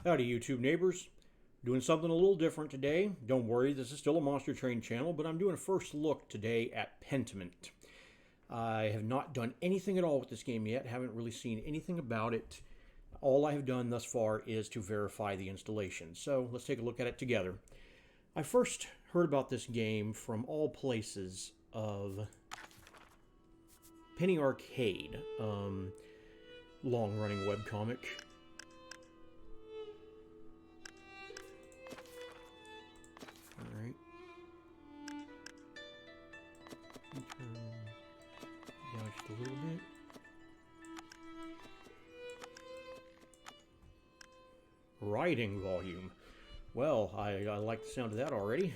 Howdy, YouTube neighbors. Doing something a little different today. Don't worry, this is still a Monster Train channel, but I'm doing a first look today at Pentiment. I have not done anything at all with this game yet, haven't really seen anything about it. All I have done thus far is to verify the installation. So let's take a look at it together. I first heard about this game from all places of Penny Arcade, long-running webcomic. Alright. Turn down just a little bit. Writing volume. Well, I like the sound of that already.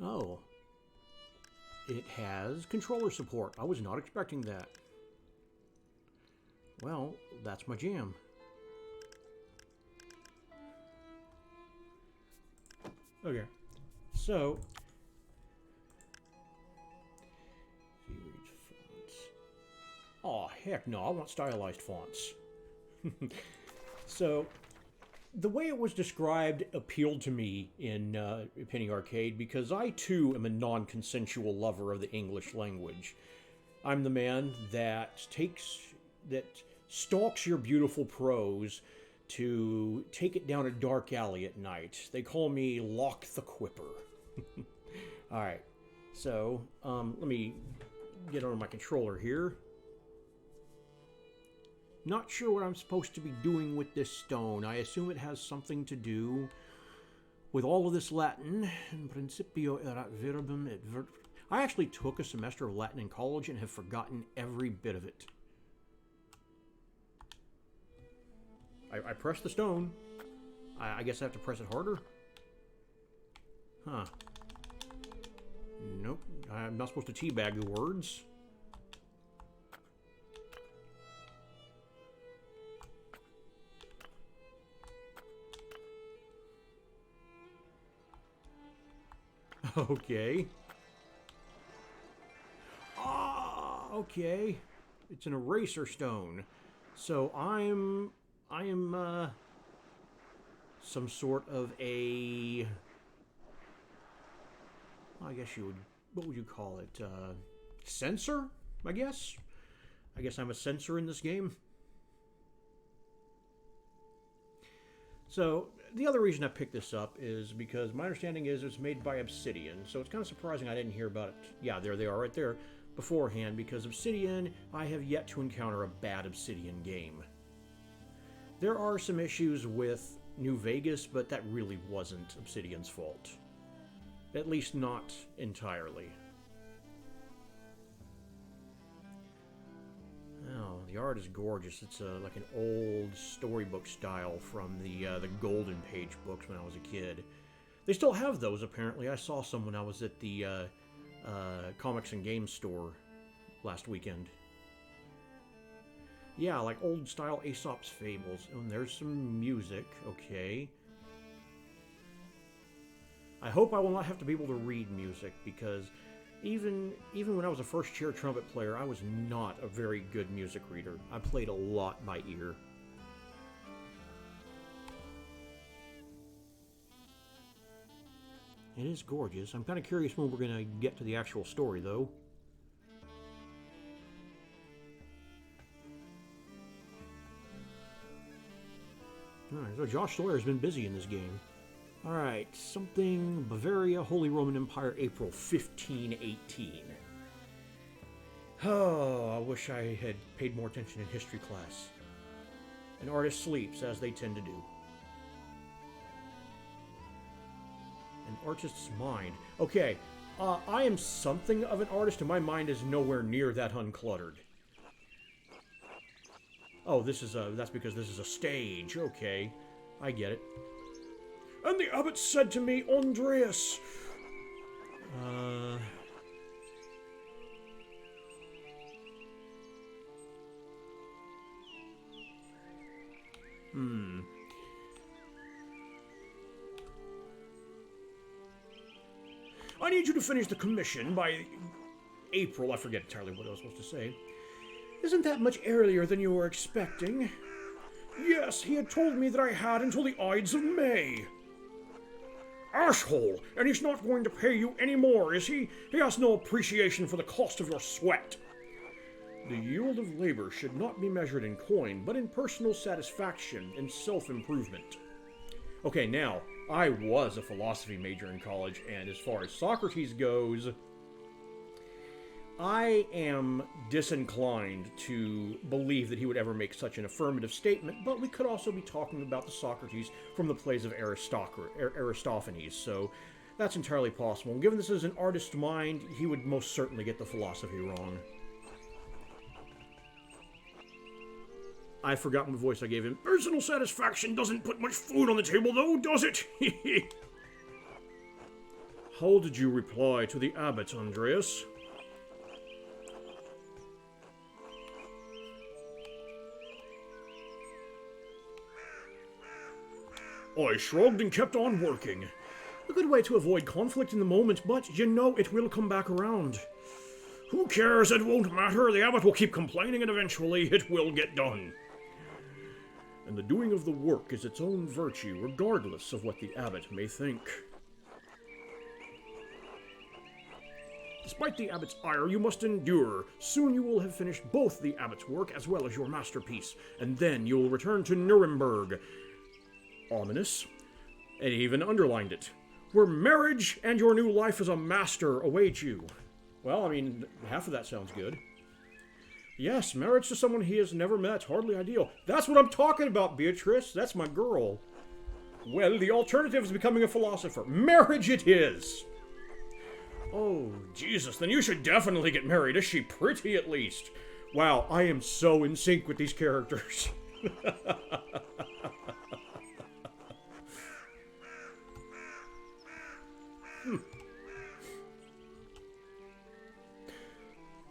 Oh. It has controller support. I was not expecting that. Well, that's my jam. Okay, so series fonts. Oh heck no! I want stylized fonts. So the way it was described appealed to me in Penny Arcade because I too am a non-consensual lover of the English language. I'm the man that stalks your beautiful prose to take it down a dark alley at night. They call me Lock the Quipper. All right, so let me get on my controller here. Not sure what I'm supposed to be doing with this stone. I assume it has something to do with all of this Latin. In principio erat verbum et I actually took a semester of Latin in college and have forgotten every bit of it. I pressed the stone. I guess I have to press it harder? Huh. Nope. I'm not supposed to teabag the words. Okay. Ah, okay. It's an eraser stone. So I am some sort of a, I guess you would, what would you call it? Censor, I guess? I guess I'm a censor in this game. So the other reason I picked this up is because my understanding is it's made by Obsidian, so it's kind of surprising I didn't hear about it. Yeah, there they are right there beforehand, because Obsidian, I have yet to encounter a bad Obsidian game. There are some issues with New Vegas, but that really wasn't Obsidian's fault. At least not entirely. Oh, the art is gorgeous. It's like an old storybook style from the Golden Page books when I was a kid. They still have those, apparently. I saw some when I was at the comics and games store last weekend. Yeah, like old-style Aesop's Fables. Oh, and there's some music. Okay. I hope I will not have to be able to read music, because even when I was a first-chair trumpet player, I was not a very good music reader. I played a lot by ear. It is gorgeous. I'm kind of curious when we're going to get to the actual story, though. Alright, so Josh Sawyer's been busy in this game. Alright, something Bavaria, Holy Roman Empire, April 1518. Oh, I wish I had paid more attention in history class. An artist sleeps, as they tend to do. An artist's mind. Okay, I am something of an artist, and my mind is nowhere near that uncluttered. Oh, that's because this is a stage. Okay, I get it. And the abbot said to me, Andreas. I need you to finish the commission by April. I forget entirely what I was supposed to say. Isn't that much earlier than you were expecting? Yes, he had told me that I had until the Ides of May. Asshole! And he's not going to pay you any more, is he? He has no appreciation for the cost of your sweat. The yield of labor should not be measured in coin, but in personal satisfaction and self-improvement. Okay, now, I was a philosophy major in college, and as far as Socrates goes, I am disinclined to believe that he would ever make such an affirmative statement, but we could also be talking about the Socrates from the plays of Aristophanes, so that's entirely possible. And given this is an artist's mind, he would most certainly get the philosophy wrong. I've forgotten the voice I gave him. Personal satisfaction doesn't put much food on the table, though, does it? How did you reply to the abbot, Andreas? I shrugged and kept on working. A good way to avoid conflict in the moment, but you know it will come back around. Who cares? It won't matter. The abbot will keep complaining and eventually it will get done. And the doing of the work is its own virtue, regardless of what the abbot may think. Despite the abbot's ire, you must endure. Soon you will have finished both the abbot's work as well as your masterpiece, and then you will return to Nuremberg. Ominous. And he even underlined it. Where marriage and your new life as a master await you. Well, I mean, half of that sounds good. Yes, marriage to someone he has never met. Hardly ideal. That's what I'm talking about, Beatrice. That's my girl. Well, the alternative is becoming a philosopher. Marriage it is! Oh, Jesus, then you should definitely get married. Is she pretty, at least? Wow, I am so in sync with these characters.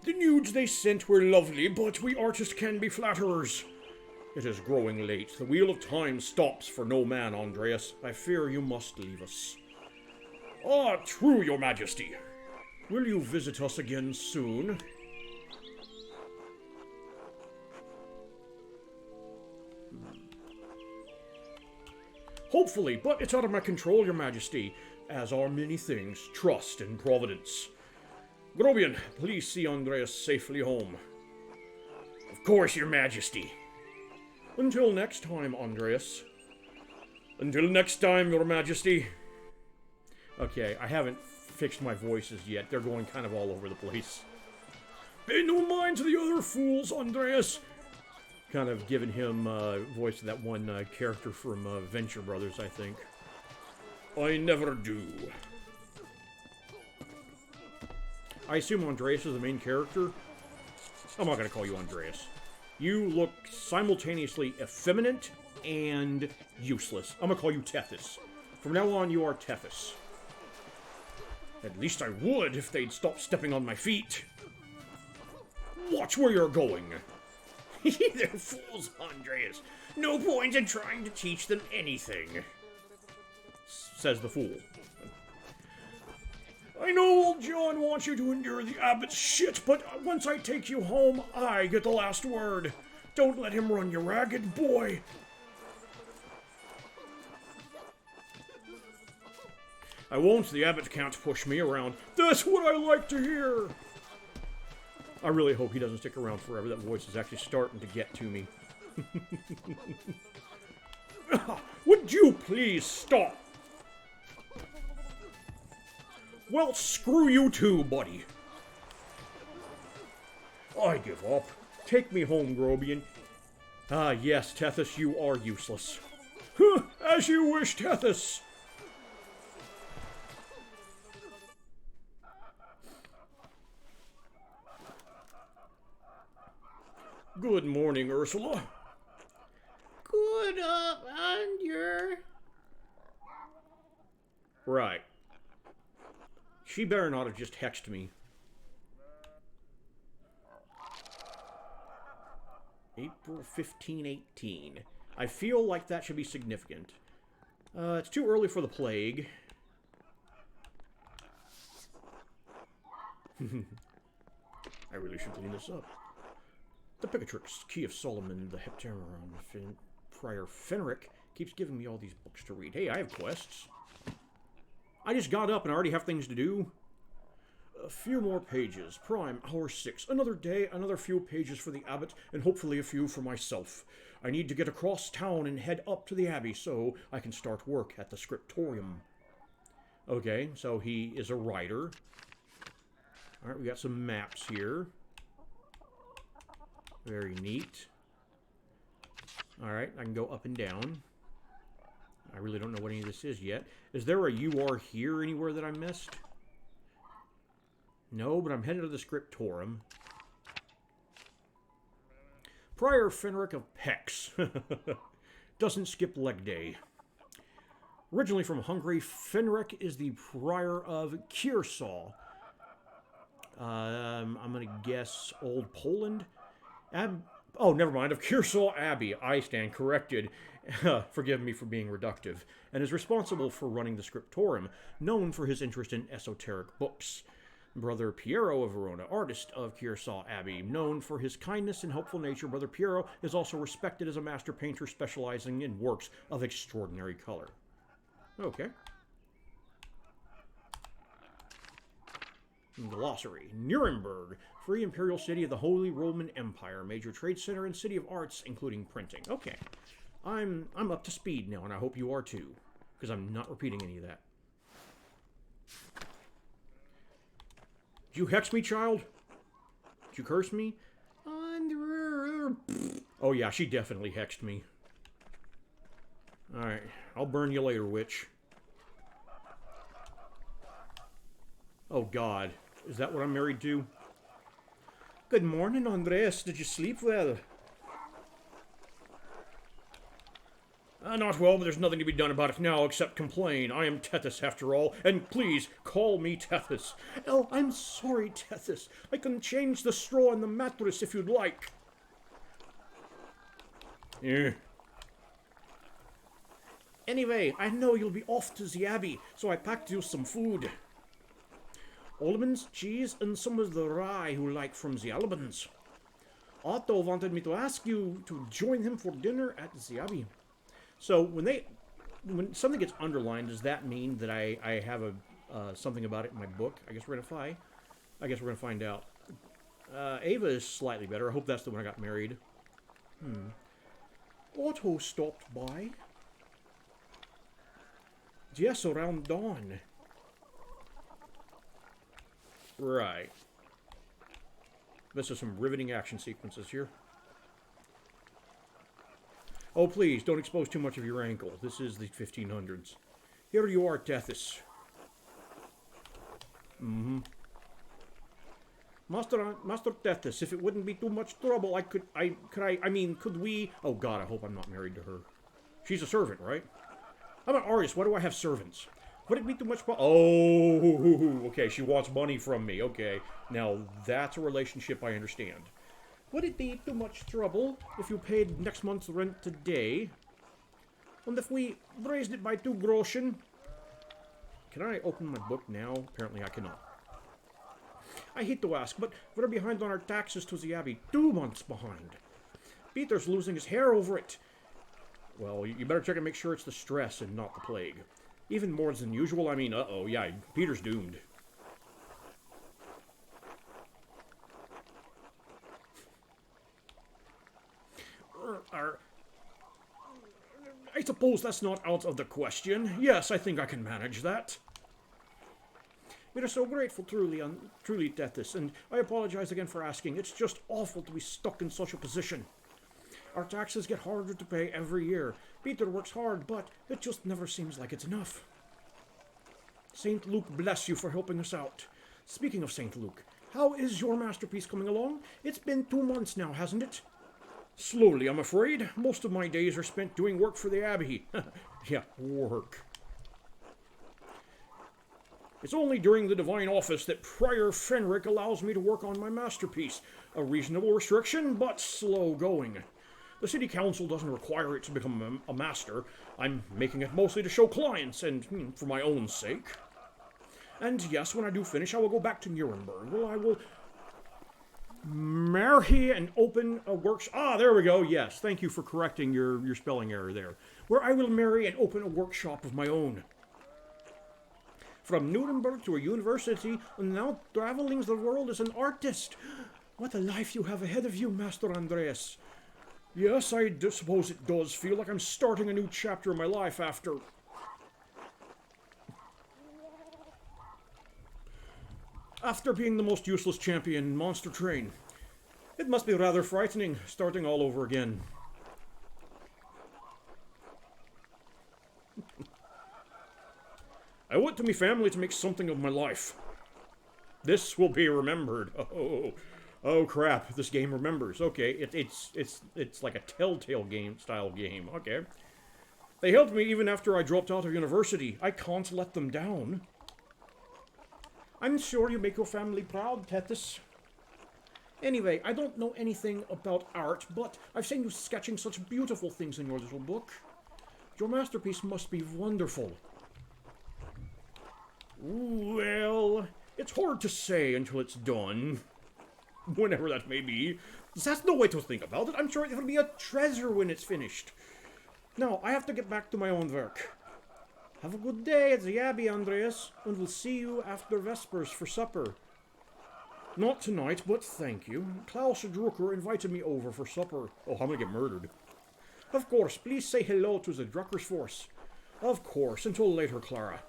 The nudes they sent were lovely, but we artists can be flatterers. It is growing late. The wheel of time stops for no man, Andreas. I fear you must leave us. Ah, true, your majesty. Will you visit us again soon? Hopefully, but it's out of my control, your majesty, as are many things, trust and providence. Grobian, please see Andreas safely home. Of course, your majesty. Until next time, Andreas. Until next time, your majesty. Okay, I haven't fixed my voices yet. They're going kind of all over the place. Pay no mind to the other fools, Andreas. Kind of giving him voice to that one character from Venture Brothers, I think. I never do. I assume Andreas is the main character. I'm not going to call you Andreas. You look simultaneously effeminate and useless. I'm going to call you Tethys. From now on, you are Tethys. At least I would if they'd stop stepping on my feet. Watch where you're going. They're fools, Andreas. No point in trying to teach them anything. Says the fool. I know old John wants you to endure the abbot's shit, but once I take you home, I get the last word. Don't let him run you ragged, boy. I won't. The abbot can't push me around. That's what I like to hear. I really hope he doesn't stick around forever. That voice is actually starting to get to me. Would you please stop? Well, screw you too, buddy. I give up. Take me home, Grobian. Ah, yes, Tethys, you are useless. As you wish, Tethys. Good morning, Ursula. Good up, Andrew. Right. She better not have just hexed me. April 1518. I feel like that should be significant. It's too early for the plague. I really should clean this up. The Picatrix, Key of Solomon, the Heptameron, Friar Fenric keeps giving me all these books to read. Hey, I have quests. I just got up and I already have things to do. A few more pages. Prime, hour 6. Another day, another few pages for the abbot, and hopefully a few for myself. I need to get across town and head up to the abbey so I can start work at the scriptorium. Okay, so he is a writer. Alright, we got some maps here. Very neat. Alright, I can go up and down. I really don't know what any of this is yet. Is there a you are here anywhere that I missed? No, but I'm headed to the scriptorium. Prior Fenric of Pex. Doesn't skip leg day. Originally from Hungary, Fenric is the prior of Kiersaw. I'm going to guess Old Poland. Oh, never mind. Of Kiersaw Abbey. I stand corrected. Forgive me for being reductive. And is responsible for running the scriptorium, known for his interest in esoteric books. Brother Piero of Verona, artist of Kiersaw Abbey. Known for his kindness and helpful nature, Brother Piero is also respected as a master painter specializing in works of extraordinary color. Okay. Glossary. Nuremberg, free imperial city of the Holy Roman Empire, major trade center and city of arts, including printing. Okay. I'm up to speed now, and I hope you are too, because I'm not repeating any of that. Did you hex me, child? Did you curse me? Oh yeah, she definitely hexed me. Alright, I'll burn you later, witch. Oh god, is that what I'm married to? Good morning, Andres. Did you sleep well? Not well, but there's nothing to be done about it now except complain. I am Tethys, after all, and please call me Tethys. Oh, I'm sorry, Tethys. I can change the straw in the mattress if you'd like. Yeah. Anyway, I know you'll be off to the abbey, so I packed you some food. Almonds, cheese, and some of the rye you like from the Albans. Otto wanted me to ask you to join him for dinner at the abbey. So when something gets underlined, does that mean that I have something about it in my book? I guess we're gonna find out. Ava is slightly better. I hope that's the one I got married. Otto stopped by. Yes, around dawn. Right. This is some riveting action sequences here. Oh, please, don't expose too much of your ankle. This is the 1500s. Here you are, Tethys. Master Tethys, if it wouldn't be too much trouble, could we... Oh, God, I hope I'm not married to her. She's a servant, right? I'm an artist. Why do I have servants? Would it be too much... Oh, okay, she wants money from me. Okay, now that's a relationship I understand. Would it be too much trouble if you paid next month's rent today? And if we raised it by 2 groschen? Can I open my book now? Apparently I cannot. I hate to ask, but we're behind on our taxes to the abbey. 2 months behind. Peter's losing his hair over it. Well, you better check and make sure it's the stress and not the plague. Even more than usual, I mean, uh-oh, yeah, Peter's doomed. I suppose that's not out of the question. Yes, I think I can manage that. We are so grateful, truly, Tethys, and I apologize again for asking. It's just awful to be stuck in such a position. Our taxes get harder to pay every year. Peter works hard, but it just never seems like it's enough. St. Luke bless you for helping us out. Speaking of St. Luke, how is your masterpiece coming along? It's been 2 months now, hasn't it? Slowly, I'm afraid. Most of my days are spent doing work for the abbey. Yeah, work. It's only during the divine office that Prior Fenric allows me to work on my masterpiece. A reasonable restriction, but slow going. The city council doesn't require it to become a master. I'm making it mostly to show clients and for my own sake. And yes, when I do finish, I will go back to Nuremberg. Well, I will marry and open a workshop. Ah, there we go. Yes, thank you for correcting your spelling error there. Where I will marry and open a workshop of my own. From Nuremberg to a university, and now traveling the world as an artist. What a life you have ahead of you, Master Andreas. Yes, I do suppose it does feel like I'm starting a new chapter in my life after being the most useless champion in Monster Train. It must be rather frightening, starting all over again. I went to my family to make something of my life. This will be remembered. Oh crap! This game remembers. Okay, it's like a Telltale game style game. Okay, they helped me even after I dropped out of university. I can't let them down. I'm sure you make your family proud, Tethys. Anyway, I don't know anything about art, but I've seen you sketching such beautiful things in your little book. Your masterpiece must be wonderful. Well, it's hard to say until it's done. Whenever that may be. That's no way to think about it. I'm sure it'll be a treasure when it's finished. Now, I have to get back to my own work. Have a good day at the Abbey, Andreas, and we'll see you after Vespers for supper. Not tonight, but thank you. Klaus Drucker invited me over for supper. Oh, I'm gonna get murdered. Of course, please say hello to the Drucker's force. Of course, until later, Clara.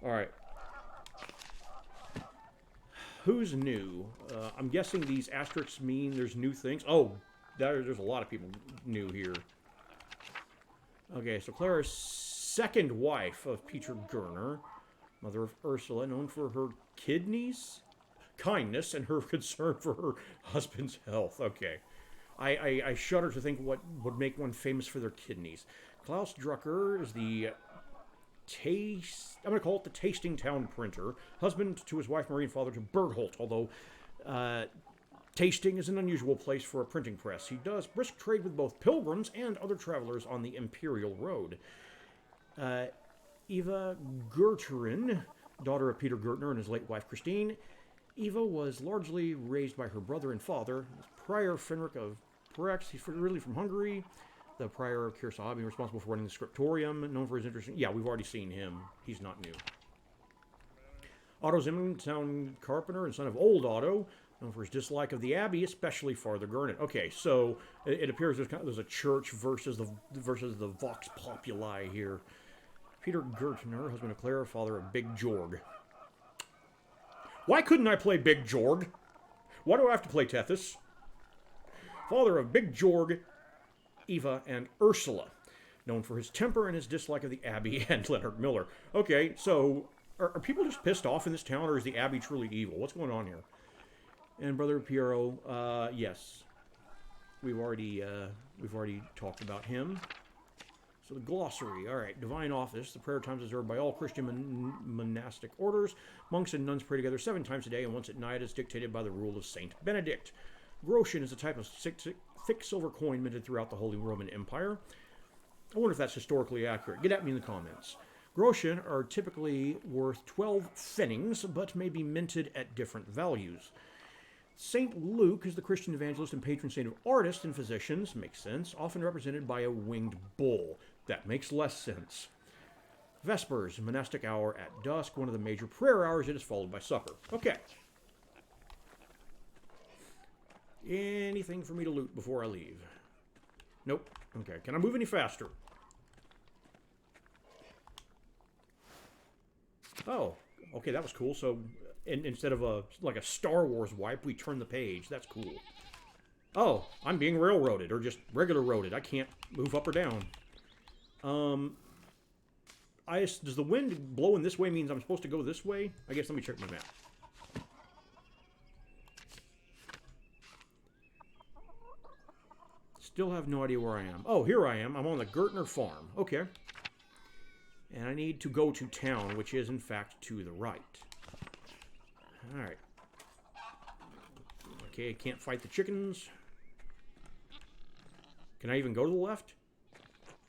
Alright. Who's new? I'm guessing these asterisks mean there's new things. Oh, there's a lot of people new here. Okay, so Clara's second wife of Peter Gerner, mother of Ursula, known for her kindness, and her concern for her husband's health. Okay. I shudder to think what would make one famous for their kidneys. Klaus Drucker is the I'm going to call it the Tasting Town printer, husband to his wife Marie and father to Berthold, although Tasting is an unusual place for a printing press. He does brisk trade with both pilgrims and other travelers on the Imperial Road. Eva Gerterin, daughter of Peter Gertner and his late wife Christine. Eva was largely raised by her brother and father, Prior Fenric of Prex. He's really from Hungary. The Prior of Kirsah, being responsible for running the scriptorium, known for his interest in... Yeah, we've already seen him. He's not new. Otto Zimmermann, town carpenter and son of Old Otto, known for his dislike of the Abbey, especially Father Gurnet. Okay, so it appears there's a church versus the Vox Populi here. Peter Gertner, husband of Clara, father of Big Jorg. Why couldn't I play Big Jorg? Why do I have to play Tethys? Father of Big Jorg, Eva, and Ursula, known for his temper and his dislike of the Abbey and Leonard Miller. Okay, so are people just pissed off in this town, or is the Abbey truly evil? What's going on here? And Brother Piero, yes, we've already talked about him. So the glossary, all right, divine office. The prayer times observed by all Christian monastic orders. Monks and nuns pray together 7 times a day and once at night, as dictated by the rule of Saint Benedict. Groschen is a type of thick silver coin minted throughout the Holy Roman Empire. I wonder if that's historically accurate. Get at me in the comments. Groschen are typically worth 12 pfennigs, but may be minted at different values. Saint Luke is the Christian evangelist and patron saint of artists and physicians. Makes sense. Often represented by a winged bull. That makes less sense. Vespers, monastic hour at dusk, one of the major prayer hours. It is followed by supper. Okay. Anything for me to loot before I leave? Nope. Okay. Can I move any faster? Oh. Okay, that was cool. So, instead of a Star Wars wipe, we turn the page. That's cool. Oh, I'm being railroaded, or just regular roaded. I can't move up or down. Does the wind blowing this way means I'm supposed to go this way? I guess let me check my map. Still have no idea where I am. Oh, here I am. I'm on the Gertner farm. Okay. And I need to go to town, which is, in fact, to the right. Alright. Okay, I can't fight the chickens. Can I even go to the left?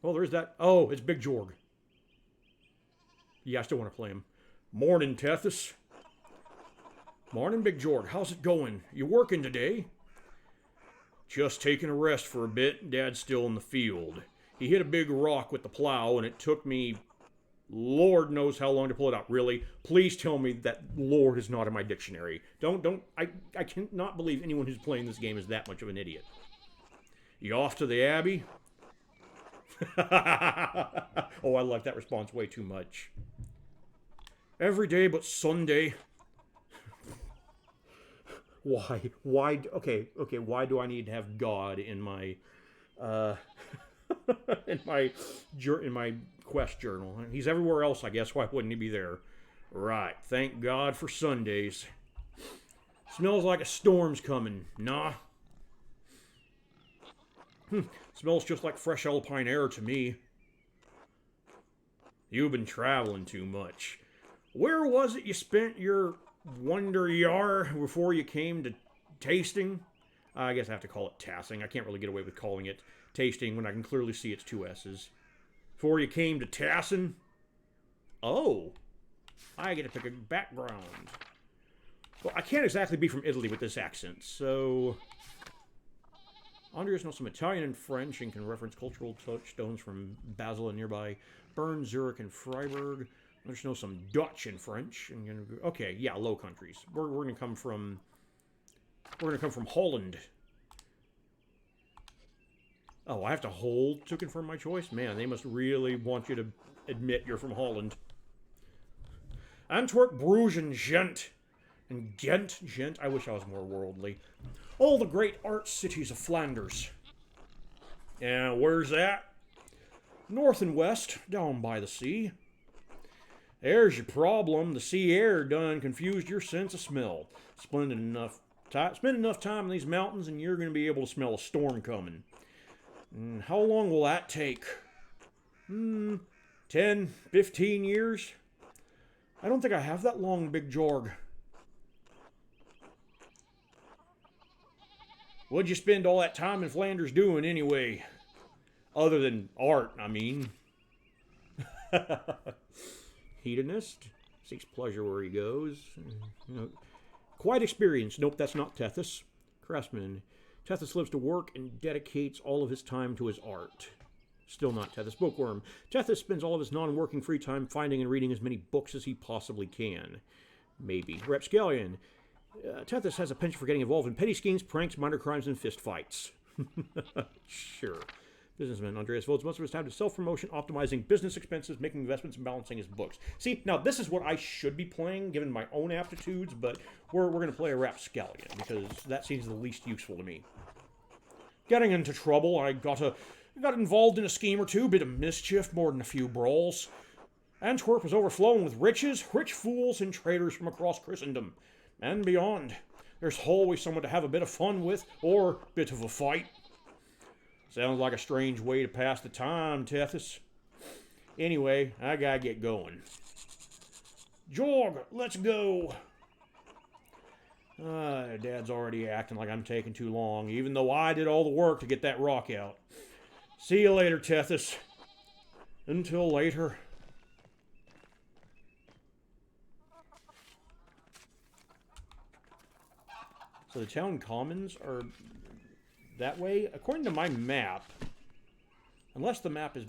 Oh, there's that. Oh, it's Big Jorg. Yeah, I still want to play him. Morning, Tethys. Morning, Big George. How's it going? You working today? Just taking a rest for a bit. Dad's still in the field. He hit a big rock with the plow, and it took me Lord knows how long to pull it out. Really? Please tell me that Lord is not in my dictionary. I cannot believe anyone who's playing this game is that much of an idiot. You off to the Abbey? Oh, I like that response way too much. Every day but Sunday. Why? Okay, why do I need to have God in my, in my quest journal? He's everywhere else, I guess. Why wouldn't he be there? Right, thank God for Sundays. Smells like a storm's coming. Nah. Smells just like fresh alpine air to me. You've been traveling too much. Where was it you spent your wonder yar before you came to tasting? I guess I have to call it tassing. I can't really get away with calling it tasting when I can clearly see it's 2 S's. Before you came to tassing? Oh. I get to pick a background. Well, I can't exactly be from Italy with this accent, so Andreas knows some Italian and French and can reference cultural touchstones from Basel and nearby Bern, Zurich, and Freiburg. Andreas knows some Dutch and French. And okay, yeah, Low Countries. We're gonna come from Holland. Oh, I have to hold to confirm my choice? Man, they must really want you to admit you're from Holland. Antwerp, Bruges, and Ghent. And Ghent? I wish I was more worldly. All the great art cities of Flanders. And where's that? North and west, down by the sea. There's your problem. The sea air done confused your sense of smell. Spend enough time in these mountains and you're going to be able to smell a storm coming. And how long will that take? 10, 15 years? I don't think I have that long, Big Jorg. What'd you spend all that time in Flanders doing anyway? Other than art, I mean. Hedonist. Seeks pleasure where he goes. Quite experienced. Nope, that's not Tethys. Craftsman. Tethys lives to work and dedicates all of his time to his art. Still not Tethys. Bookworm. Tethys spends all of his non-working free time finding and reading as many books as he possibly can. Maybe. Rapscallion. Tethys has a penchant for getting involved in petty schemes, pranks, minor crimes, and fist fights. Sure. Businessman Andreas devotes most of his time to self-promotion, optimizing business expenses, making investments, and balancing his books. See, now this is what I should be playing, given my own aptitudes, but we're going to play a Rapscallion, because that seems the least useful to me. Getting into trouble, I got involved in a scheme or two, bit of mischief, more than a few brawls. Antwerp was overflowing with riches, rich fools, and traders from across Christendom, and beyond. There's always someone to have a bit of fun with, or bit of a fight. Sounds like a strange way to pass the time, Tethys. Anyway, I gotta get going. Jorg, let's go. Dad's already acting like I'm taking too long, even though I did all the work to get that rock out. See you later, Tethys. Until later. So the town commons are that way? According to my map, unless the map is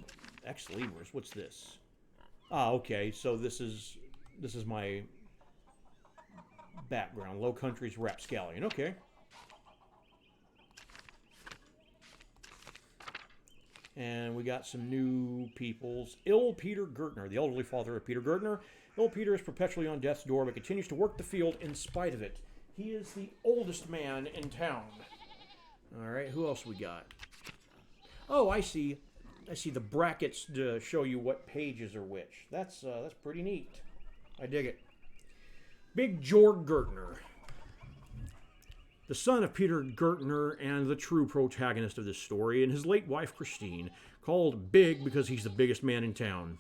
Ex Libris, what's this? Ah, okay, so this is my background. Low Countries Rapscallion, okay. And we got some new peoples. Ill Peter Gertner, the elderly father of Peter Gertner. Ill Peter is perpetually on death's door, but continues to work the field in spite of it. He is the oldest man in town. All right, who else we got? Oh, I see the brackets to show you what pages are which. That's pretty neat. I dig it. Big Jorg Gertner. The son of Peter Gertner and the true protagonist of this story, and his late wife Christine, called Big because he's the biggest man in town.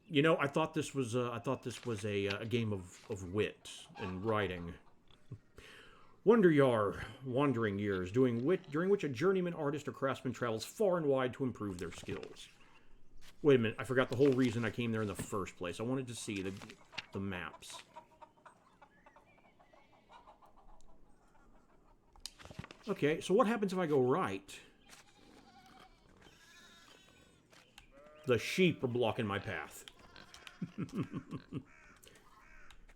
You know, I thought this was a game of wit and writing. Wandering years, during which a journeyman artist or craftsman travels far and wide to improve their skills. Wait a minute, I forgot the whole reason I came there in the first place. I wanted to see the maps. Okay, so what happens if I go right? The sheep are blocking my path.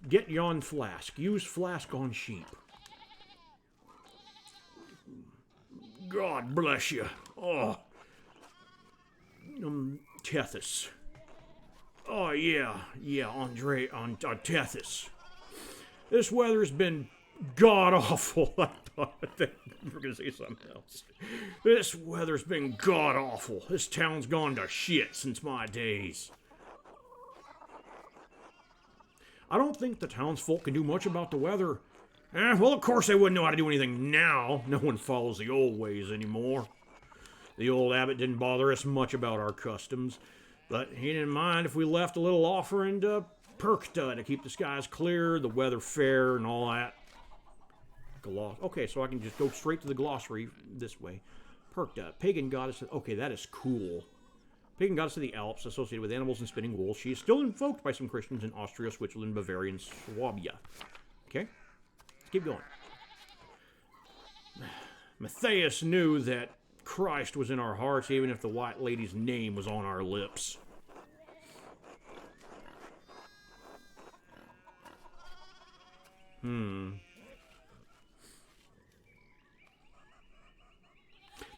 Get yon flask. Use flask on sheep. God bless you. Oh. Tethys. Oh, yeah, Andre, on Tethys. This weather's been god-awful. I thought you were going to say something else. This weather's been god-awful. This town's gone to shit since my days. I don't think the townsfolk can do much about the weather. Well, of course they wouldn't know how to do anything now. No one follows the old ways anymore. The old abbot didn't bother us much about our customs, but he didn't mind if we left a little offering to Perkta to keep the skies clear, the weather fair, and all that. Okay, so I can just go straight to the glossary this way. Perkta, pagan goddess. Okay, that is cool. Pagan goddess of the Alps, associated with animals and spinning wool. She is still invoked by some Christians in Austria, Switzerland, Bavaria, and Swabia. Okay, let's keep going. Matthias knew that Christ was in our hearts, even if the White Lady's name was on our lips.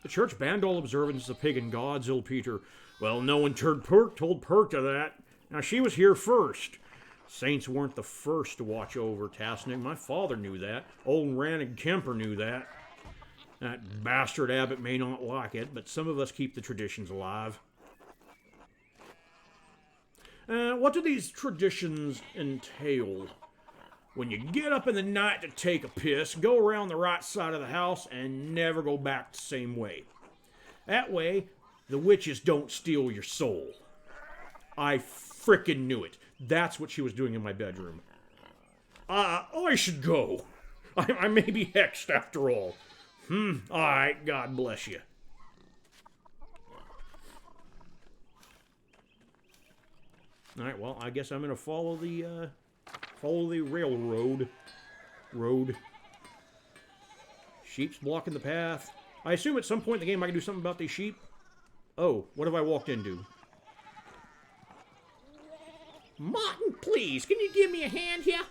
The church banned all observance of pagan gods, ill Peter. Well, no one told Perkta that. Now, she was here first. Saints weren't the first to watch over Tasnik. My father knew that. Old Rannig Kemper knew that. That bastard abbot may not like it, but some of us keep the traditions alive. What do these traditions entail? When you get up in the night to take a piss, go around the right side of the house and never go back the same way. That way, the witches don't steal your soul. I frickin' knew it. That's what she was doing in my bedroom. I should go. I may be hexed after all. Alright, God bless you. Alright, well, I guess I'm gonna follow the railroad. Sheep's blocking the path. I assume at some point in the game I can do something about these sheep. Oh, what have I walked into? Martin, please, can you give me a hand here?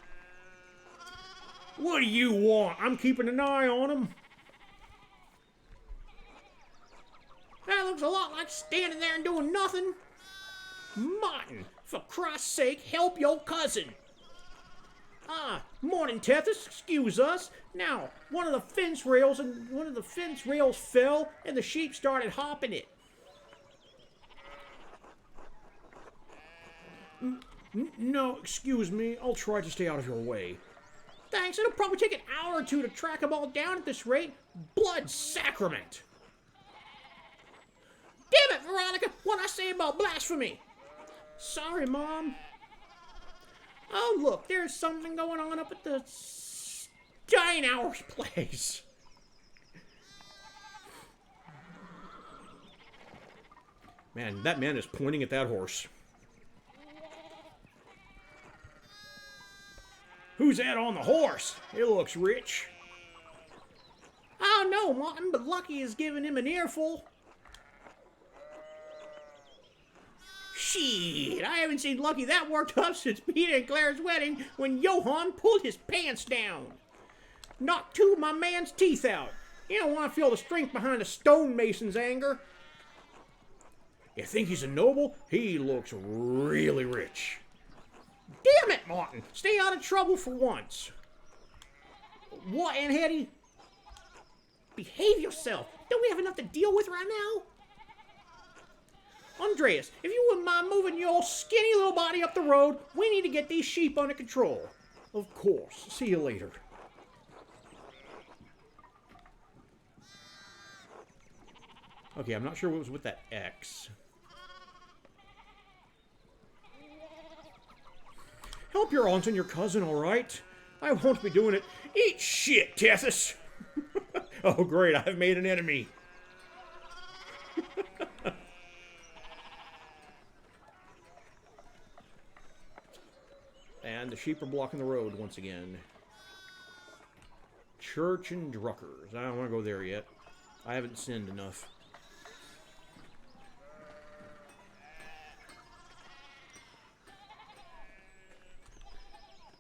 What do you want? I'm keeping an eye on them. That looks a lot like standing there and doing nothing. Martin, for Christ's sake, help your cousin. Morning, Tethys. Excuse us. Now, one of the fence rails fell, and the sheep started hopping it. No, excuse me. I'll try to stay out of your way. Thanks. It'll probably take an hour or two to track them all down at this rate. Blood sacrament. Damn it, Veronica. What'd I say about blasphemy? Sorry, Mom. Oh, look, there's something going on up at the Steinauer's place. Man, that man is pointing at that horse. Who's that on the horse? It looks rich. Oh, no, Martin, but Lucky is giving him an earful. Shit, I haven't seen Lucky that worked up since Peter and Claire's wedding when Johann pulled his pants down. Knocked two of my man's teeth out. You don't want to feel the strength behind a stonemason's anger. You think he's a noble? He looks really rich. Damn it, Martin. Stay out of trouble for once. What, Aunt Hetty? Behave yourself. Don't we have enough to deal with right now? Andreas, if you wouldn't mind moving your skinny little body up the road, we need to get these sheep under control. Of course. See you later. Okay, I'm not sure what was with that X. Help your aunt and your cousin, all right? I won't be doing it. Eat shit, Tethys! Oh, great, I've made an enemy. And the sheep are blocking the road once again. Church and Druckers. I don't want to go there yet. I haven't sinned enough.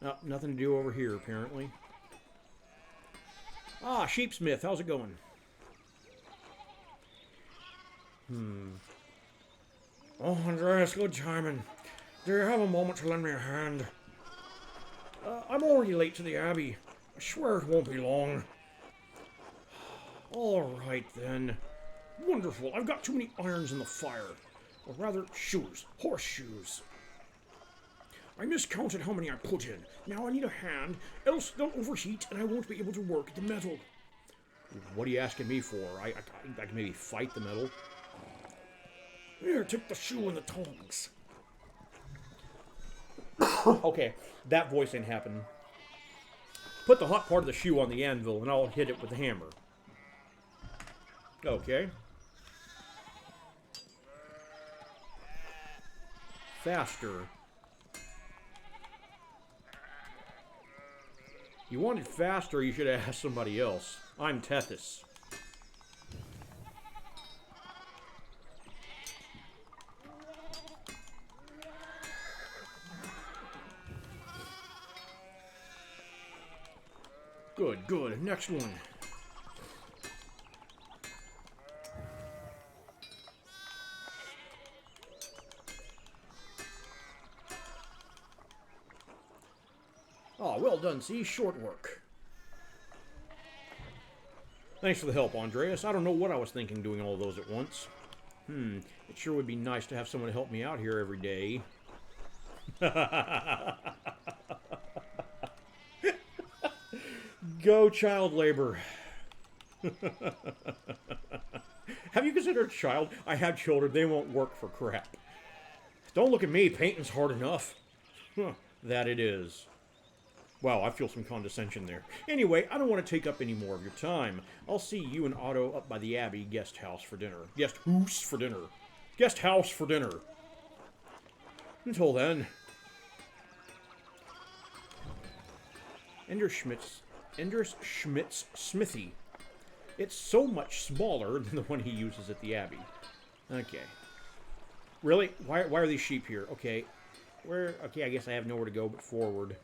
Oh, nothing to do over here, apparently. Ah, Sheepsmith, how's it going? Oh, Andreas, good timing. Do you have a moment to lend me a hand? I'm already late to the Abbey. I swear it won't be long. All right, then. Wonderful. I've got too many irons in the fire. Or rather, shoes. Horseshoes. I miscounted how many I put in. Now I need a hand, else they'll overheat and I won't be able to work the metal. What are you asking me for? I can maybe fight the metal. Here, take the shoe and the tongs. Okay, that voice ain't happening. Put the hot part of the shoe on the anvil and I'll hit it with the hammer. Okay. Faster. You wanted faster, you should have asked somebody else. I'm Tethys. Good, good. Next one. Oh, well done, see? Short work. Thanks for the help, Andreas. I don't know what I was thinking doing all those at once. It sure would be nice to have someone help me out here every day. Go child labor. Have you considered child? I have children. They won't work for crap. Don't look at me. Painting's hard enough. That it is. Wow, I feel some condescension there. Anyway, I don't want to take up any more of your time. I'll see you and Otto up by the Abbey guest house for dinner. Guest house for dinner. Guest house for dinner. Until then. Ender Schmidt's smithy. It's so much smaller than the one he uses at the Abbey. Okay. Really? Why are these sheep here? Okay. Where? Okay, I guess I have nowhere to go but forward.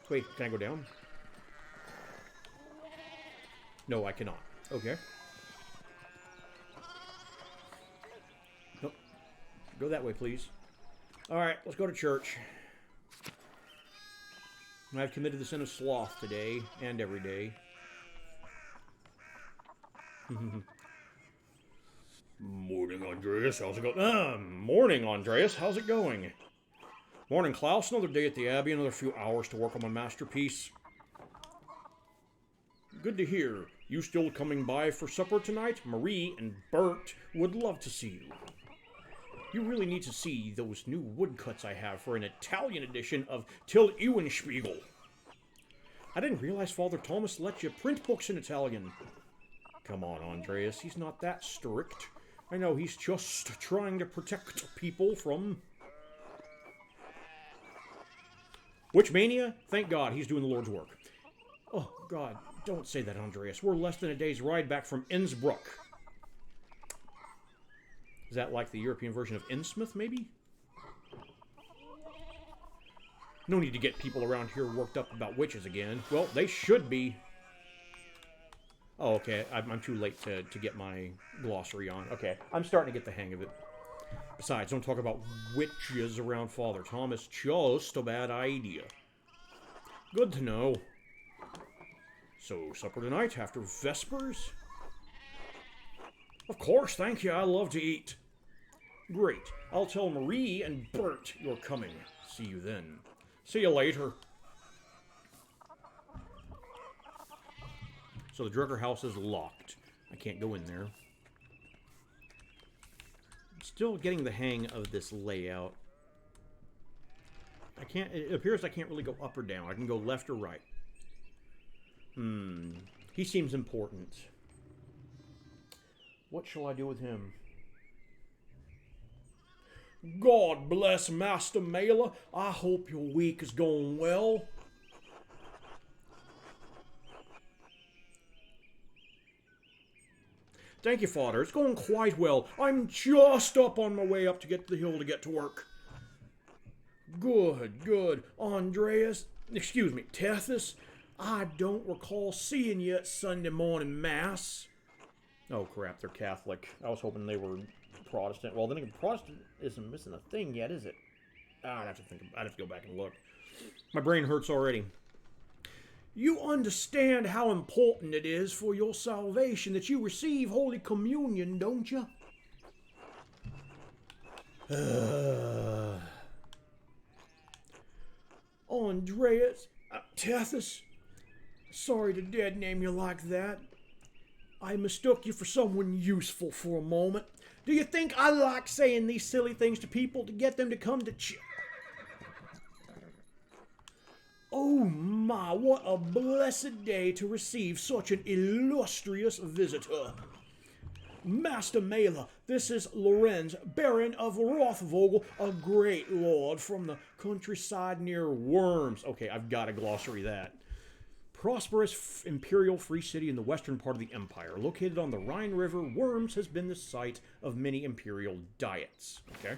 Wait, can I go down? No, I cannot. Okay. Nope. Go that way, please. Alright, let's go to church. I've committed the sin of sloth today, and every day. Morning, Andreas. How's it going? Morning, Andreas. How's it going? Morning, Klaus. Another day at the Abbey, another few hours to work on my masterpiece. Good to hear. You still coming by for supper tonight? Marie and Bert would love to see you. You really need to see those new woodcuts I have for an Italian edition of Till Eulenspiegel. I didn't realize Father Thomas let you print books in Italian. Come on, Andreas. He's not that strict. I know he's just trying to protect people from... Witchmania? Thank God he's doing the Lord's work. Oh, God, don't say that, Andreas. We're less than a day's ride back from Innsbruck. Is that like the European version of Innsmouth, maybe? No need to get people around here worked up about witches again. Well, they should be. Oh, okay. I'm too late to get my glossary on. Okay, I'm starting to get the hang of it. Besides, don't talk about witches around Father Thomas. Just a bad idea. Good to know. So, supper tonight after Vespers? Of course, thank you. I love to eat. Great. I'll tell Marie and Bert you're coming. See you then. See you later. So the Drucker house is locked. I can't go in there. Still getting the hang of this layout. It appears I can't really go up or down. I can go left or right. He seems important. What shall I do with him? God bless Master Mailer. I hope your week is going well. Thank you, Father. It's going quite well. I'm just up on my way up to get to the hill to get to work. Good, good. Tethys, I don't recall seeing you at Sunday morning Mass. Oh, crap, they're Catholic. I was hoping they were Protestant. Well, then again, Protestantism isn't a thing yet, is it? I'd have to go back and look. My brain hurts already. You understand how important it is for your salvation that you receive Holy Communion, don't you? Tethys, sorry to dead name you like that. I mistook you for someone useful for a moment. Do you think I like saying these silly things to people to get them to come to Oh my, what a blessed day to receive such an illustrious visitor. Master Mailer, this is Lorenz, Baron of Rothvogel, a great lord from the countryside near Worms. Okay, I've got to glossary that. Prosperous imperial free city in the western part of the empire. Located on the Rhine River, Worms has been the site of many imperial diets. Okay.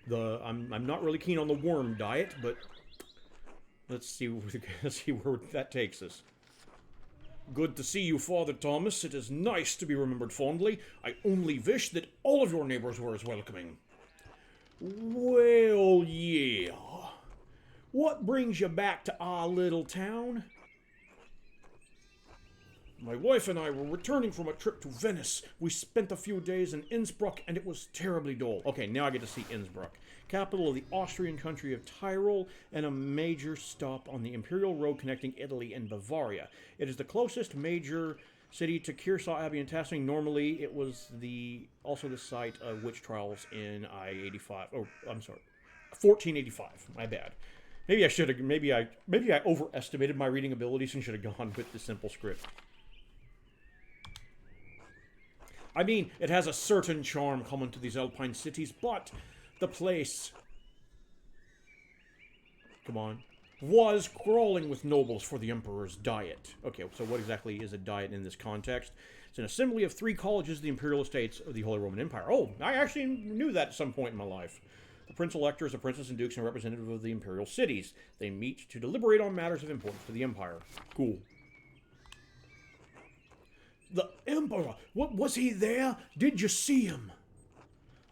I'm not really keen on the worm diet, but let's see where that takes us. Good to see you, Father Thomas. It is nice to be remembered fondly. I only wish that all of your neighbors were as welcoming. Well, yeah. What brings you back to our little town? My wife and I were returning from a trip to Venice. We spent a few days in Innsbruck, and it was terribly dull. Okay, now I get to see Innsbruck, capital of the Austrian country of Tyrol, and a major stop on the imperial road connecting Italy and Bavaria. It is the closest major city to Kearsarge Abbey and Tassing. Normally, it was also the site of witch trials in 1485. My bad. Maybe I overestimated my reading abilities and should have gone with the simple script. I mean, it has a certain charm common to these alpine cities, but the place, was crawling with nobles for the emperor's diet. Okay, so what exactly is a diet in this context? It's an assembly of 3 colleges of the imperial estates of the Holy Roman Empire. Oh, I actually knew that at some point in my life. The prince-electors, the princes and dukes, and representative of the imperial cities. They meet to deliberate on matters of importance to the empire. Cool. The Emperor! What, was he there? Did you see him?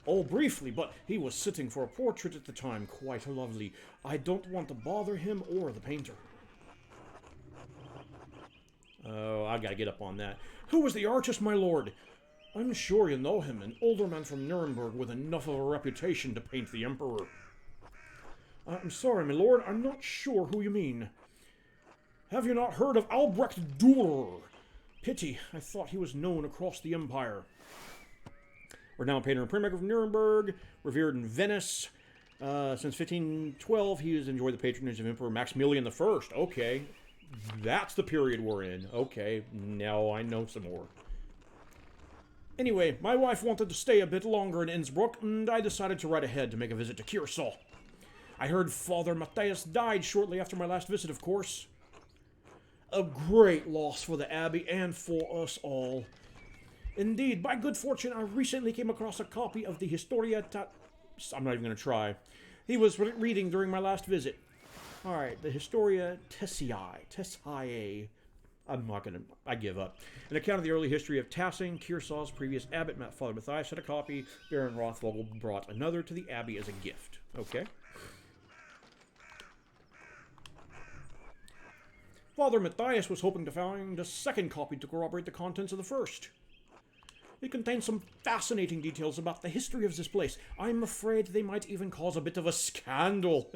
Oh, briefly, but he was sitting for a portrait at the time. Quite lovely. I don't want to bother him or the painter. Oh, I gotta get up on that. Who was the artist, my lord? I'm sure you know him, an older man from Nuremberg with enough of a reputation to paint the Emperor. I'm sorry, my lord, I'm not sure who you mean. Have you not heard of Albrecht Dürer? Pity, I thought he was known across the empire. Renowned painter and printmaker of Nuremberg, revered in Venice. Since 1512, he has enjoyed the patronage of Emperor Maximilian I. Okay, that's the period we're in. Okay, now I know some more. Anyway, my wife wanted to stay a bit longer in Innsbruck, and I decided to ride ahead to make a visit to Kearsarge. I heard Father Matthias died shortly after my last visit, of course. A great loss for the Abbey and for us all. Indeed, by good fortune, I recently came across a copy of the Historia I'm not even going to try. He was reading during my last visit. Alright, the Historia Tessiae. I give up. An account of the early history of Tassing, Kearsarge's previous abbot, Father Matthias, had a copy. Baron Rothvogel brought another to the Abbey as a gift. Okay. Father Matthias was hoping to find a second copy to corroborate the contents of the first. It contains some fascinating details about the history of this place. I'm afraid they might even cause a bit of a scandal.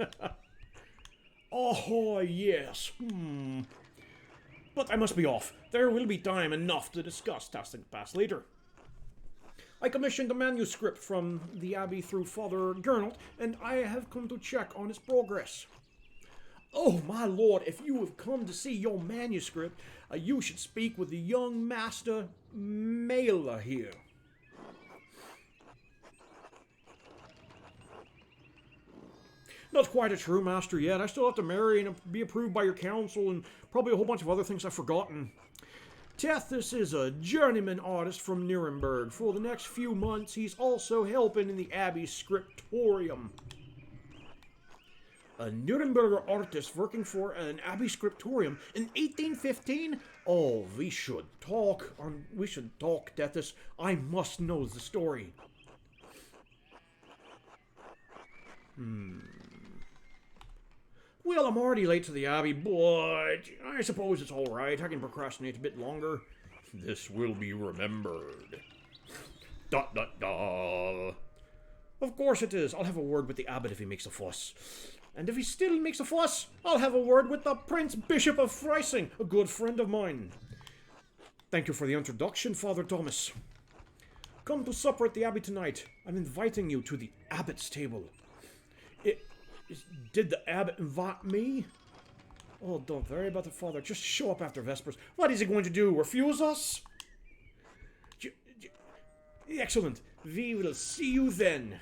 Oh, yes. But I must be off. There will be time enough to discuss Tassing Pass later. I commissioned a manuscript from the Abbey through Father Gernot, and I have come to check on its progress. Oh, my lord, if you have come to see your manuscript, you should speak with the young Master Mailer here. Not quite a true master yet. I still have to marry and be approved by your council and probably a whole bunch of other things I've forgotten. Tethys is a journeyman artist from Nuremberg. For the next few months, he's also helping in the Abbey's scriptorium. A Nuremberger artist working for an Abbey scriptorium in 1815? Oh, we should talk, Tethys. I must know the story. Well, I'm already late to the Abbey, but I suppose it's all right. I can procrastinate a bit longer. This will be remembered. ... Of course it is. I'll have a word with the abbot if he makes a fuss. And if he still makes a fuss, I'll have a word with the Prince Bishop of Freising, a good friend of mine. Thank you for the introduction, Father Thomas. Come to supper at the Abbey tonight. I'm inviting you to the abbot's table. Did the abbot invite me? Oh, don't worry about it, Father. Just show up after Vespers. What is he going to do? Refuse us? Excellent. We will see you then.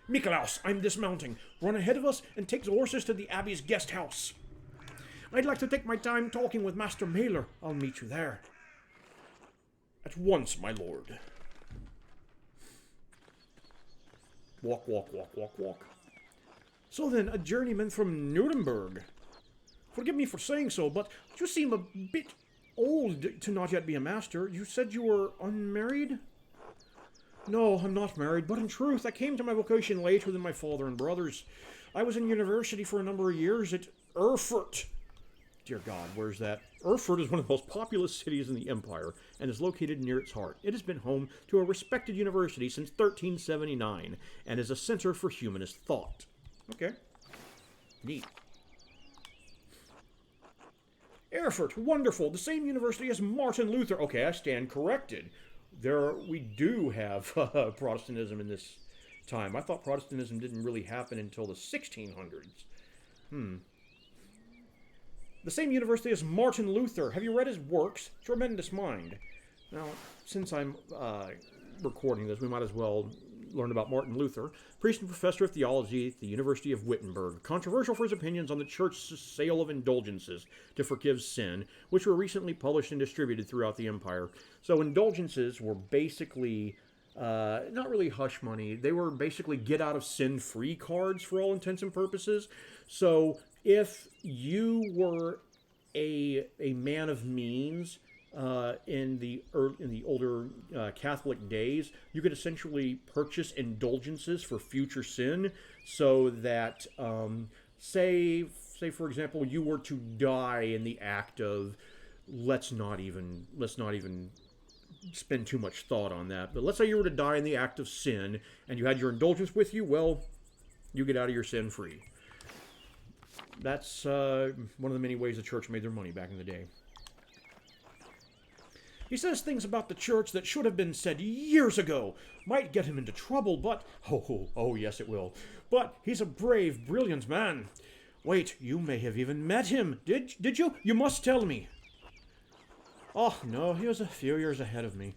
Nikolaus, I'm dismounting. Run ahead of us and take the horses to the Abbey's guest house. I'd like to take my time talking with Master Mailer. I'll meet you there. At once, my lord. Walk, walk, walk, walk, walk. So then, a journeyman from Nuremberg. Forgive me for saying so, but you seem a bit old to not yet be a master. You said you were unmarried? No, I'm not married, but in truth, I came to my vocation later than my father and brothers. I was in university for a number of years at Erfurt. Dear God, where's that? Erfurt is one of the most populous cities in the empire and is located near its heart. It has been home to a respected university since 1379 and is a center for humanist thought. Okay. Neat. Erfurt, wonderful. The same university as Martin Luther. Okay, I stand corrected. We do have Protestantism in this time. I thought Protestantism didn't really happen until the 1600s. The same university as Martin Luther. Have you read his works? Tremendous mind. Now, since I'm recording this, we might as well learn about Martin Luther, priest and professor of theology at the University of Wittenberg, controversial for his opinions on the church's sale of indulgences to forgive sin, which were recently published and distributed throughout the empire. So indulgences were basically not really hush money. They were basically get-out-of-sin-free cards for all intents and purposes. So if you were a man of means in the older Catholic days, you could essentially purchase indulgences for future sin, so that say for example you were to die in the act of, let's not even spend too much thought on that, but let's say you were to die in the act of sin and you had your indulgence with you, well, you get out of your sin free. That's one of the many ways the church made their money back in the day. He says things about the church that should have been said years ago. Might get him into trouble, but... Oh, yes, it will. But he's a brave, brilliant man. Wait, you may have even met him. Did you? You must tell me. Oh, no, he was a few years ahead of me.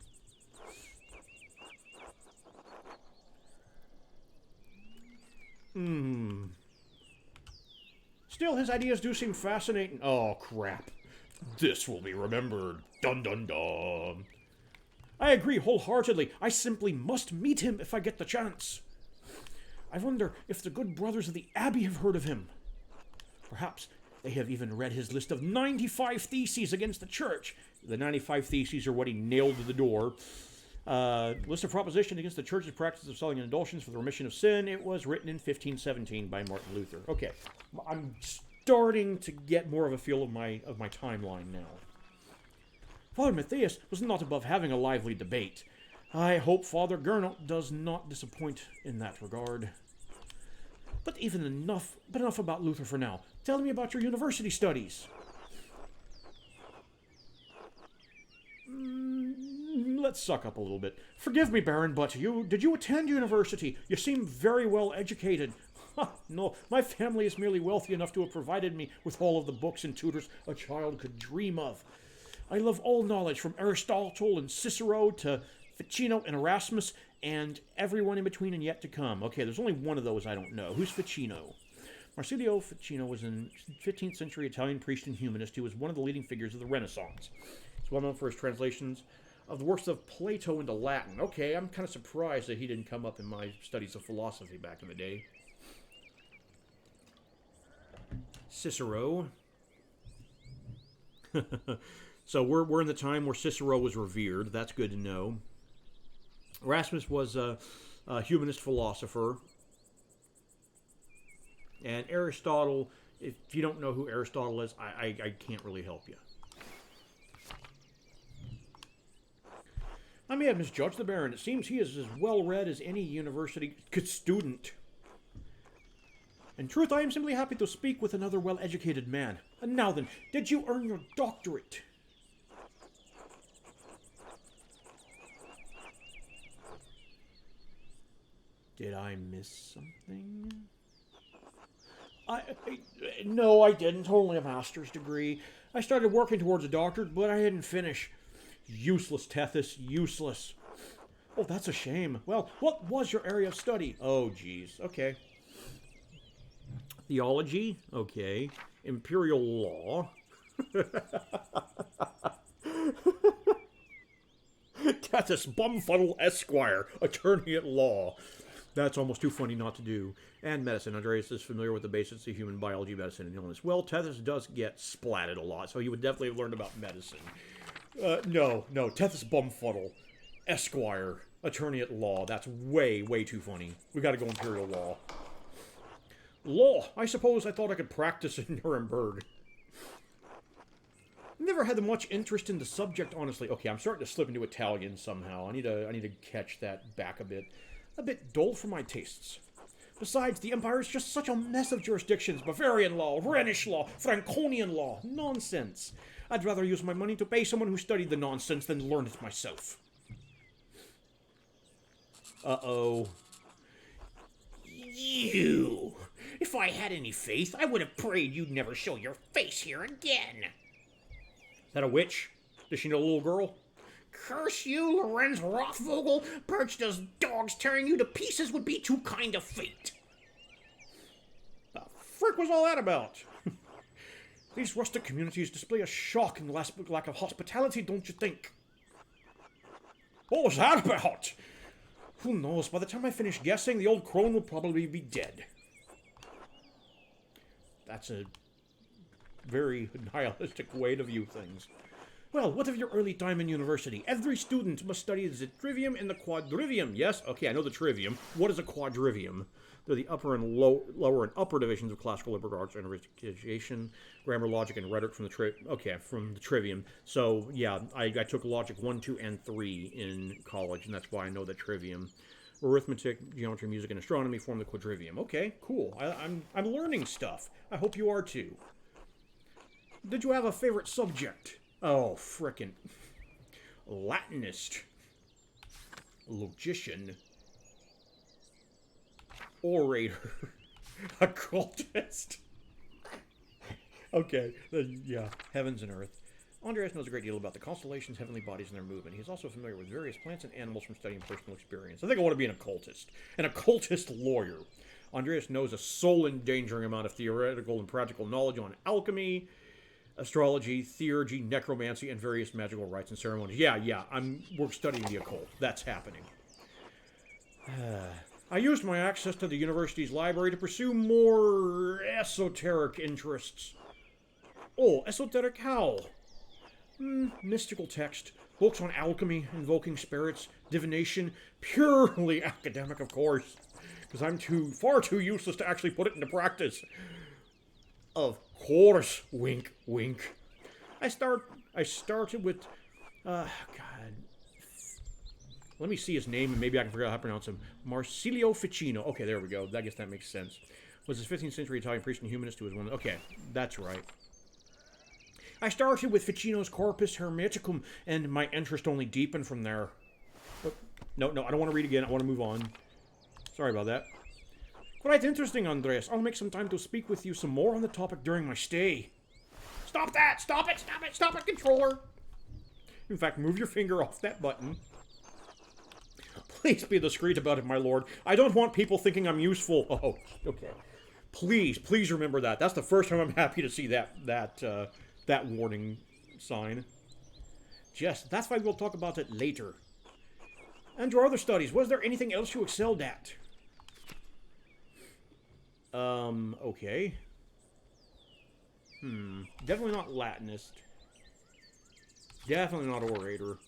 Still, his ideas do seem fascinating. Oh, crap. This will be remembered. Dun dun dun. I agree wholeheartedly. I simply must meet him if I get the chance. I wonder if the good brothers of the Abbey have heard of him. Perhaps they have even read his list of 95 theses against the church. The 95 theses are what he nailed to the door. List of propositions against the church's practice of selling indulgence for the remission of sin. It was written in 1517 by Martin Luther. Okay, I'm starting to get more of a feel of my timeline now. Father Matthias was not above having a lively debate. I hope Father Gernot does not disappoint in that regard. But enough about Luther for now. Tell me about your university studies. Let's suck up a little bit. Forgive me, Baron, but did you attend university? You seem very well educated. No, my family is merely wealthy enough to have provided me with all of the books and tutors a child could dream of. I love all knowledge, from Aristotle and Cicero to Ficino and Erasmus, and everyone in between and yet to come. Okay, there's only one of those I don't know. Who's Ficino? Marsilio Ficino was a 15th century Italian priest and humanist who was one of the leading figures of the Renaissance. He's well known for his translations of the works of Plato into Latin. Okay, I'm kind of surprised that he didn't come up in my studies of philosophy back in the day. Cicero. So we're in the time where Cicero was revered. That's good to know. Erasmus was a humanist philosopher. And Aristotle, if you don't know who Aristotle is, I can't really help you. I may have misjudged the Baron. It seems he is as well-read as any university student. In truth, I am simply happy to speak with another well-educated man. And now then, did you earn your doctorate? Did I miss something? No, I didn't. Only a master's degree. I started working towards a doctorate, but I didn't finish. Useless, Tethys. Useless. Oh, that's a shame. Well, what was your area of study? Oh, geez. Okay. Theology? Okay. Imperial law? Tethys, Bumfuddle, Esquire, attorney at law. That's almost too funny not to do. And medicine. Andreas is familiar with the basics of human biology, medicine, and illness. Well, Tethys does get splatted a lot, so he would definitely have learned about medicine. No. Tethys Bumfuddle, Esquire, attorney at law. That's way, way too funny. We gotta go Imperial law. Law. I suppose I thought I could practice in Nuremberg. Never had much interest in the subject, honestly. Okay, I'm starting to slip into Italian somehow. I need to catch that back a bit. A bit dull for my tastes. Besides, the Empire is just such a mess of jurisdictions. Bavarian law, Rhenish law, Franconian law. Nonsense. I'd rather use my money to pay someone who studied the nonsense than learn it myself. Uh-oh. You! If I had any faith, I would have prayed you'd never show your face here again. Is that a witch? Does she know a little girl? Curse you, Lorenz Rothvogel! Perched as dogs tearing you to pieces would be too kind of fate. The frick was all that about? These rustic communities display a shocking lack of hospitality, don't you think? What was that about? Who knows? By the time I finish guessing, the old crone will probably be dead. That's a very nihilistic way to view things. Well, what of your early time in university? Every student must study the trivium and the quadrivium. Yes? Okay, I know the trivium. What is a quadrivium? They're the upper and lower and upper divisions of classical liberal arts and investigation, grammar, logic, and rhetoric from the trivium. So, yeah, I took logic 1, 2, and 3 in college, and that's why I know the trivium. Arithmetic, geometry, music, and astronomy form the quadrivium. Okay, cool. I'm learning stuff. I hope you are too. Did you have a favorite subject? Oh, frickin' Latinist, Logician, Orator, Occultist. Okay, yeah, heavens and earth. Andreas knows a great deal about the constellations, heavenly bodies, and their movement. He's also familiar with various plants and animals from studying personal experience. I think I want to be an occultist lawyer. Andreas knows a soul-endangering amount of theoretical and practical knowledge on alchemy, astrology, theurgy, necromancy, and various magical rites and ceremonies. Yeah, we're studying the occult. That's happening. I used my access to the university's library to pursue more esoteric interests. Oh, esoteric how? Mystical text, books on alchemy, invoking spirits, divination, purely academic, of course, because I'm far too useless to actually put it into practice. Of course, wink, wink. I started with, God. Let me see his name, and maybe I can figure out how to pronounce him. Marsilio Ficino. Okay, there we go. I guess that makes sense. Was this 15th century Italian priest and humanist who was one? Okay, that's right. I started with Ficino's Corpus Hermeticum, and my interest only deepened from there. But, no, I don't want to read again. I want to move on. Sorry about that. Quite interesting, Andreas. I'll make some time to speak with you some more on the topic during my stay. Stop that! Stop it, controller! In fact, move your finger off that button. Please be discreet about it, my lord. I don't want people thinking I'm useful. Oh, okay. Please remember that. That's the first time I'm happy to see that warning sign. Yes, that's why we'll talk about it later. And your other studies, was there anything else you excelled at? Okay. Definitely not Latinist. Definitely not orator.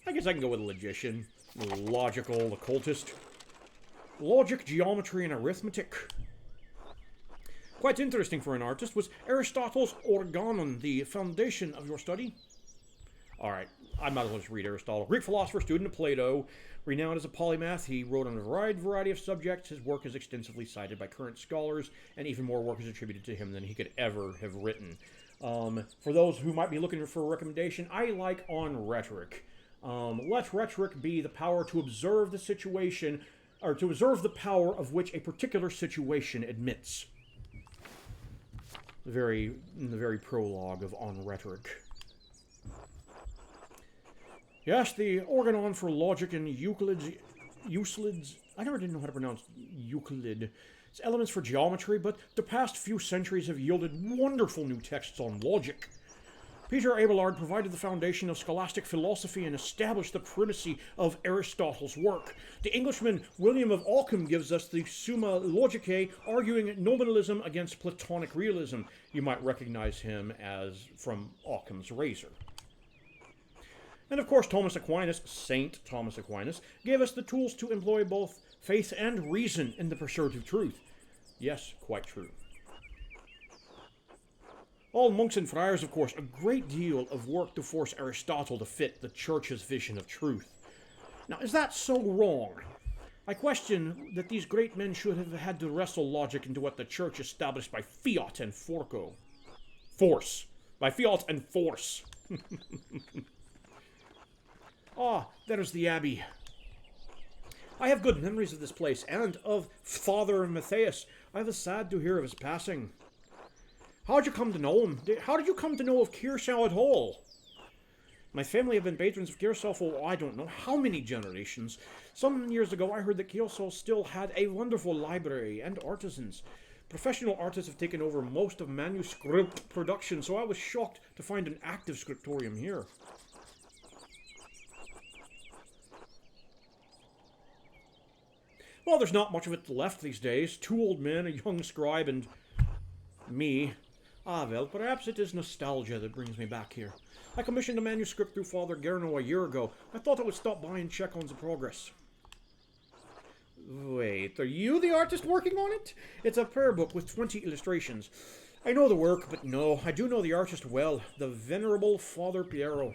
I guess I can go with logician. Logical occultist. Logic, geometry, and arithmetic. Quite interesting for an artist. Was Aristotle's Organon the foundation of your study? Alright, I might as well just read Aristotle. Greek philosopher, student of Plato, renowned as a polymath, he wrote on a wide variety of subjects. His work is extensively cited by current scholars, and even more work is attributed to him than he could ever have written. For those who might be looking for a recommendation, I like On Rhetoric. Let rhetoric be the power to observe the situation, or to observe the power of which a particular situation admits. In the very prologue of On Rhetoric. Yes, the Organon for Logic and Euclid's... I never did know how to pronounce Euclid. It's elements for geometry, but the past few centuries have yielded wonderful new texts on logic. Peter Abelard provided the foundation of scholastic philosophy and established the primacy of Aristotle's work. The Englishman William of Ockham gives us the Summa Logicae, arguing nominalism against Platonic realism. You might recognize him as from Occam's Razor. And of course, Thomas Aquinas, Saint Thomas Aquinas, gave us the tools to employ both faith and reason in the pursuit of truth. Yes, quite true. All monks and friars, of course, a great deal of work to force Aristotle to fit the Church's vision of truth. Now, is that so wrong? I question that these great men should have had to wrestle logic into what the Church established by fiat and force. By fiat and force. Ah, there's the Abbey. I have good memories of this place, and of Father Matthias. I was sad to hear of his passing. How'd you come to know him? How did you come to know of Kearshaw at all? My family have been patrons of Kearshaw for, I don't know how many generations. Some years ago, I heard that Kearshaw still had a wonderful library and artisans. Professional artists have taken over most of manuscript production, so I was shocked to find an active scriptorium here. Well, there's not much of it left these days. 2 old men, a young scribe, and me. Ah, well, perhaps it is nostalgia that brings me back here. I commissioned a manuscript through Father Garno a year ago. I thought I would stop by and check on the progress. Wait, are you the artist working on it? It's a prayer book with 20 illustrations. I know the work, but no, I do know the artist well. The Venerable Father Piero.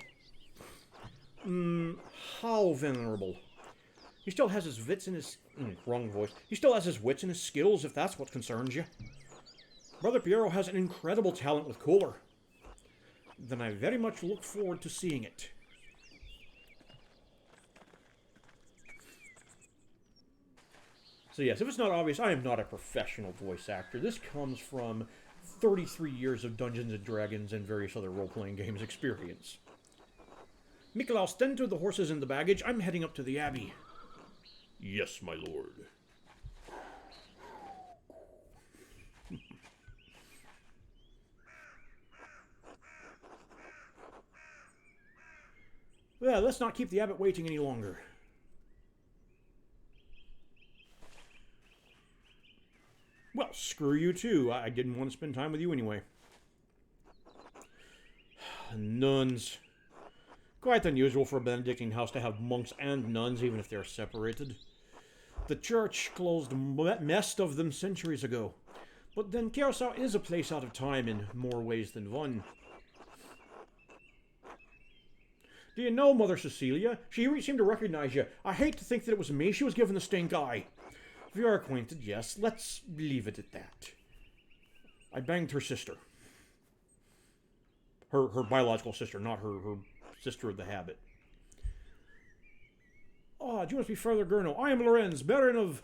How venerable? He still has his wits and his... wrong voice. He still has his wits and his skills, if that's what concerns you. Brother Piero has an incredible talent with color. Then I very much look forward to seeing it. So yes, if it's not obvious, I am not a professional voice actor. This comes from 33 years of Dungeons & Dragons and various other role-playing games experience. Mikolaus, tend to the horses and the baggage. I'm heading up to the Abbey. Yes, my lord. Well, let's not keep the abbot waiting any longer. Well, screw you too. I didn't want to spend time with you anyway. Nuns. Quite unusual for a Benedictine house to have monks and nuns, even if they're separated. The church closed most of them centuries ago. But then Kearsarge is a place out of time in more ways than one. Do you know Mother Cecilia? She seemed to recognize you. I hate to think that it was me she was giving the stink eye. If you are acquainted, yes, let's leave it at that. I banged her sister. Her biological sister, not her sister of the habit. Ah, you must be Father Gurno. I am Lorenz, Baron of...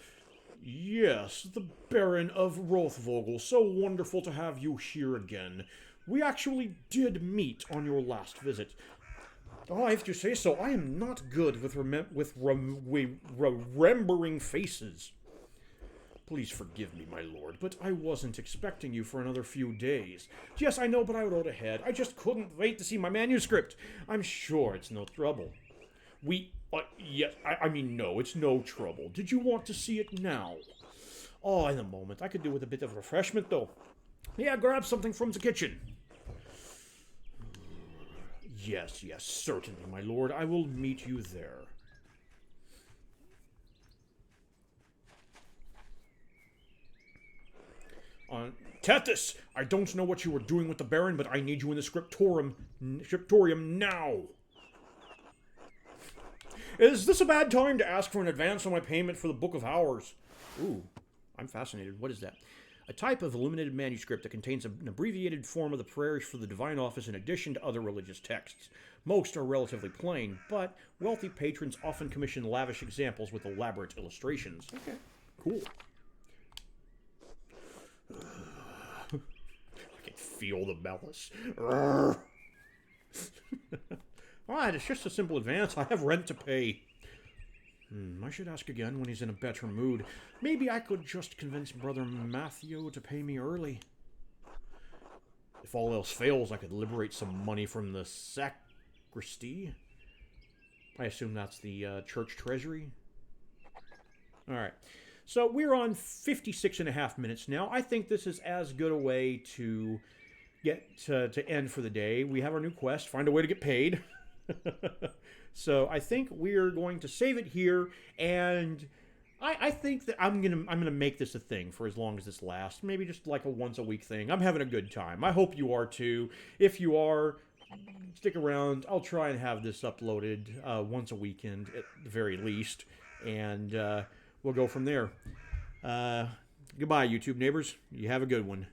Yes, the Baron of Rothvogel. So wonderful to have you here again. We actually did meet on your last visit. Oh, if you say so. I am not good with remembering faces. Please forgive me, my lord, but I wasn't expecting you for another few days. Yes, I know, but I wrote ahead. I just couldn't wait to see my manuscript. I'm sure it's no trouble. Yes, I mean, no, it's no trouble. Did you want to see it now? Oh, in a moment. I could do with a bit of refreshment, though. Yeah, grab something from the kitchen. Yes, certainly, my lord. I will meet you there. Tethys, I don't know what you were doing with the Baron, but I need you in the scriptorium now. Is this a bad time to ask for an advance on my payment for the Book of Hours? Ooh, I'm fascinated. What is that? A type of illuminated manuscript that contains an abbreviated form of the prayers for the Divine Office in addition to other religious texts. Most are relatively plain, but wealthy patrons often commission lavish examples with elaborate illustrations. Okay, cool. I can feel the malice. Alright, it's just a simple advance. I have rent to pay. I should ask again when he's in a better mood. Maybe I could just convince Brother Matthew to pay me early. If all else fails, I could liberate some money from the sacristy. I assume that's the church treasury. Alright. So we're on 56.5 minutes now. I think this is as good a way to get to end for the day. We have our new quest, find a way to get paid. So I think we're going to save it here, and I think that I'm gonna make this a thing for as long as this lasts. Maybe just like a once a week thing. I'm having a good time. I hope you are too. If you are, stick around. I'll try and have this uploaded once a weekend at the very least, and we'll go from there. Goodbye, YouTube neighbors. You have a good one.